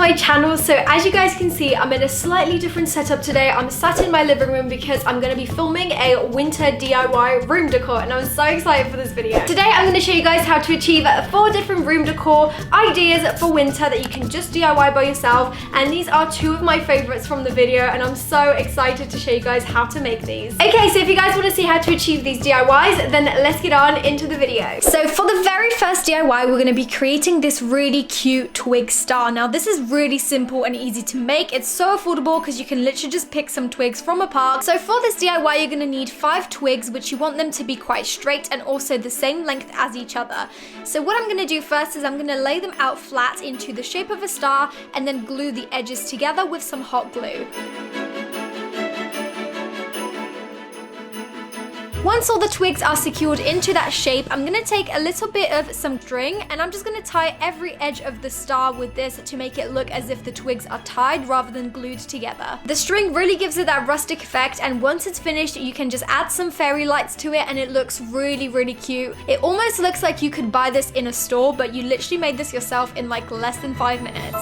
my channel. So as you guys can see, I'm in a slightly different setup today. I'm sat in my living room because I'm going to be filming a winter DIY room decor, and I'm so excited for this video. Today I'm going to show you guys how to achieve 4 different room decor ideas for winter that you can just DIY by yourself, and these are 2 of my favorites from the video, and I'm so excited to show you guys how to make these. Okay, so if you guys want to see how to achieve these DIYs, then let's get on into the video. So for the very first DIY, we're going to be creating this really cute twig star. Now this is really simple and easy to make. It's so affordable because you can literally just pick some twigs from a park. So for this DIY, you're going to need 5 twigs, which you want them to be quite straight and also the same length as each other. So what I'm going to do first is I'm going to lay them out flat into the shape of a star and then glue the edges together with some hot glue. Once all the twigs are secured into that shape, I'm going to take a little bit of some string and I'm just going to tie every edge of the star with this to make it look as if the twigs are tied rather than glued together. The string really gives it that rustic effect, and once it's finished, you can just add some fairy lights to it and it looks really, really cute. It almost looks like you could buy this in a store, but you literally made this yourself in like less than 5 minutes.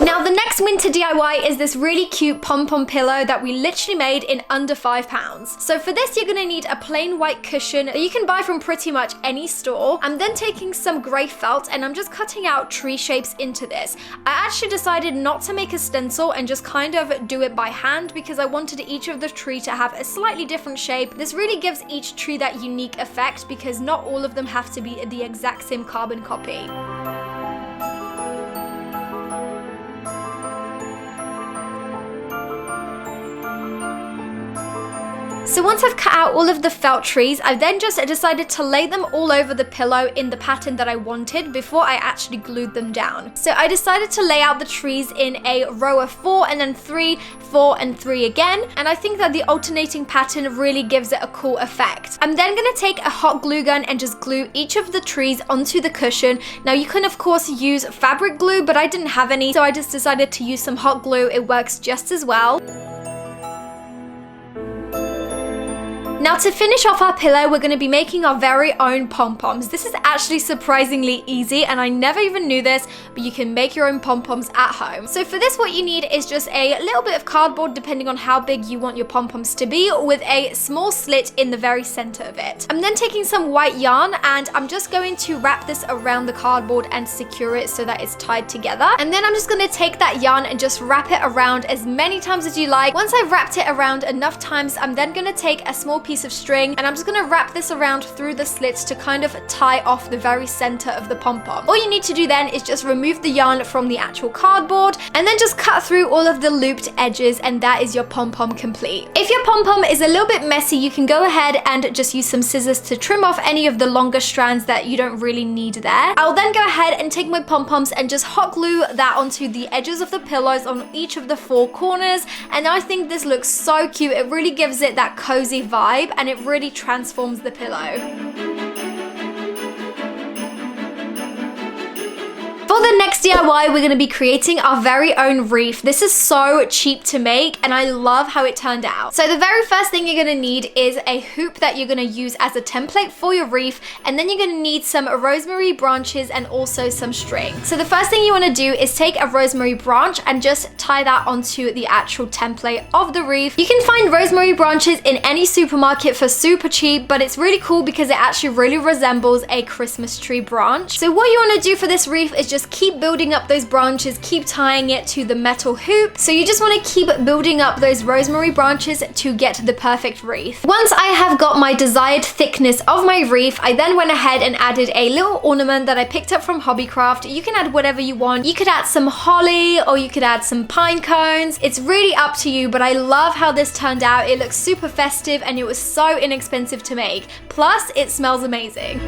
Now the next winter DIY is this really cute Pom Pom Pillow that we literally made in under £5. So for this, you're going to need a plain white cushion that you can buy from pretty much any store. I'm then taking some grey felt and I'm just cutting out tree shapes into this. I actually decided not to make a stencil and just kind of do it by hand because I wanted each of the tree to have a slightly different shape. This really gives each tree that unique effect because not all of them have to be the exact same carbon copy. So once I've cut out all of the felt trees, I've then just decided to lay them all over the pillow in the pattern that I wanted before I actually glued them down. So I decided to lay out the trees in a row of 4 and then 3, 4 and 3 again, and I think that the alternating pattern really gives it a cool effect. I'm then going to take a hot glue gun and just glue each of the trees onto the cushion. Now you can of course use fabric glue, but I didn't have any, so I just decided to use some hot glue. It works just as well. Now to finish off our pillow, we're going to be making our very own pom-poms. This is actually surprisingly easy and I never even knew this, but you can make your own pom-poms at home. So for this, what you need is just a little bit of cardboard depending on how big you want your pom-poms to be, with a small slit in the very center of it. I'm then taking some white yarn and I'm just going to wrap this around the cardboard and secure it so that it's tied together. And then I'm just going to take that yarn and just wrap it around as many times as you like. Once I've wrapped it around enough times, I'm then going to take a small piece of string and I'm just going to wrap this around through the slits to kind of tie off the very center of the pom-pom. All you need to do then is just remove the yarn from the actual cardboard and then just cut through all of the looped edges, and that is your pom-pom complete. If your pom-pom is a little bit messy, you can go ahead and just use some scissors to trim off any of the longer strands that you don't really need there. I'll then go ahead and take my pom-poms and just hot glue that onto the edges of the pillows on each of the 4 corners, and I think this looks so cute. It really gives it that cozy vibe and it really transforms the pillow. For the next DIY, we're going to be creating our very own wreath. This is so cheap to make and I love how it turned out. So the very first thing you're going to need is a hoop that you're going to use as a template for your wreath, and then you're going to need some rosemary branches and also some string. So the first thing you want to do is take a rosemary branch and just tie that onto the actual template of the wreath. You can find rosemary branches in any supermarket for super cheap, but it's really cool because it actually really resembles a Christmas tree branch. So what you want to do for this wreath is just keep building up those branches, keep tying it to the metal hoop. So you just want to keep building up those rosemary branches to get the perfect wreath. Once I have got my desired thickness of my wreath, I then went ahead and added a little ornament that I picked up from Hobbycraft. You can add whatever you want. You could add some holly or you could add some pine cones. It's really up to you, but I love how this turned out. It looks super festive and it was so inexpensive to make. Plus, it smells amazing.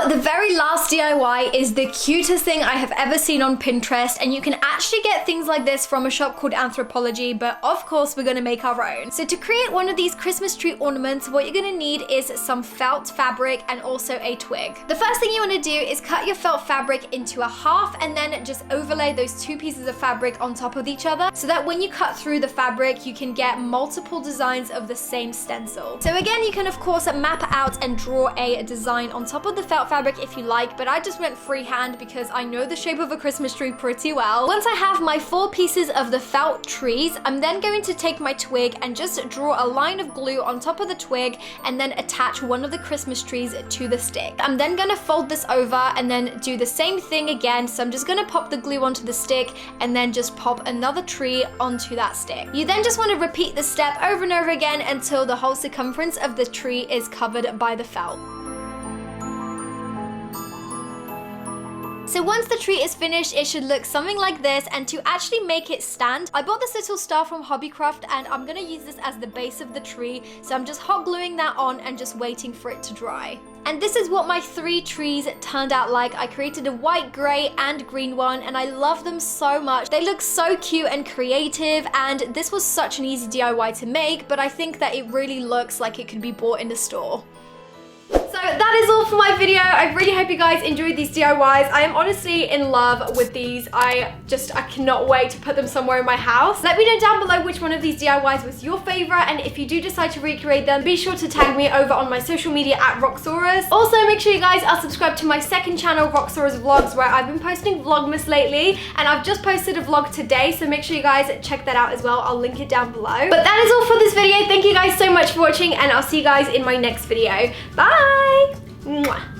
The very very last DIY is the cutest thing I have ever seen on Pinterest, and you can actually get things like this from a shop called Anthropology, but of course we're gonna make our own. So to create one of these Christmas tree ornaments, what you're gonna need is some felt fabric and also a twig. The first thing you wanna do is cut your felt fabric into a half and then just overlay those two pieces of fabric on top of each other so that when you cut through the fabric, you can get multiple designs of the same stencil. So again, you can of course map out and draw a design on top of the felt fabric if you like, but I just went freehand because I know the shape of a Christmas tree pretty well. Once I have my 4 pieces of the felt trees, I'm then going to take my twig and just draw a line of glue on top of the twig and then attach one of the Christmas trees to the stick. I'm then gonna fold this over and then do the same thing again. So I'm just gonna pop the glue onto the stick and then just pop another tree onto that stick. You then just want to repeat the step over and over again until the whole circumference of the tree is covered by the felt. So once the tree is finished, it should look something like this, and to actually make it stand, I bought this little star from Hobbycraft and I'm gonna use this as the base of the tree. So I'm just hot gluing that on and just waiting for it to dry. And this is what my 3 trees turned out like. I created a white, gray, and green one, and I love them so much. They look so cute and creative, and this was such an easy DIY to make, but I think that it really looks like it could be bought in the store. So that is all for my video. I really hope you guys enjoyed these DIYs. I am honestly in love with these. I cannot wait to put them somewhere in my house. Let me know down below which one of these DIYs was your favorite, and if you do decide to recreate them, be sure to tag me over on my social media at Roxxsaurus. Also, make sure you guys are subscribed to my second channel, Roxxsaurus Vlogs, where I've been posting Vlogmas lately, and I've just posted a vlog today, so make sure you guys check that out as well. I'll link it down below. But that is all for this video. Thank you guys so much for watching, and I'll see you guys in my next video. Bye! Mwah.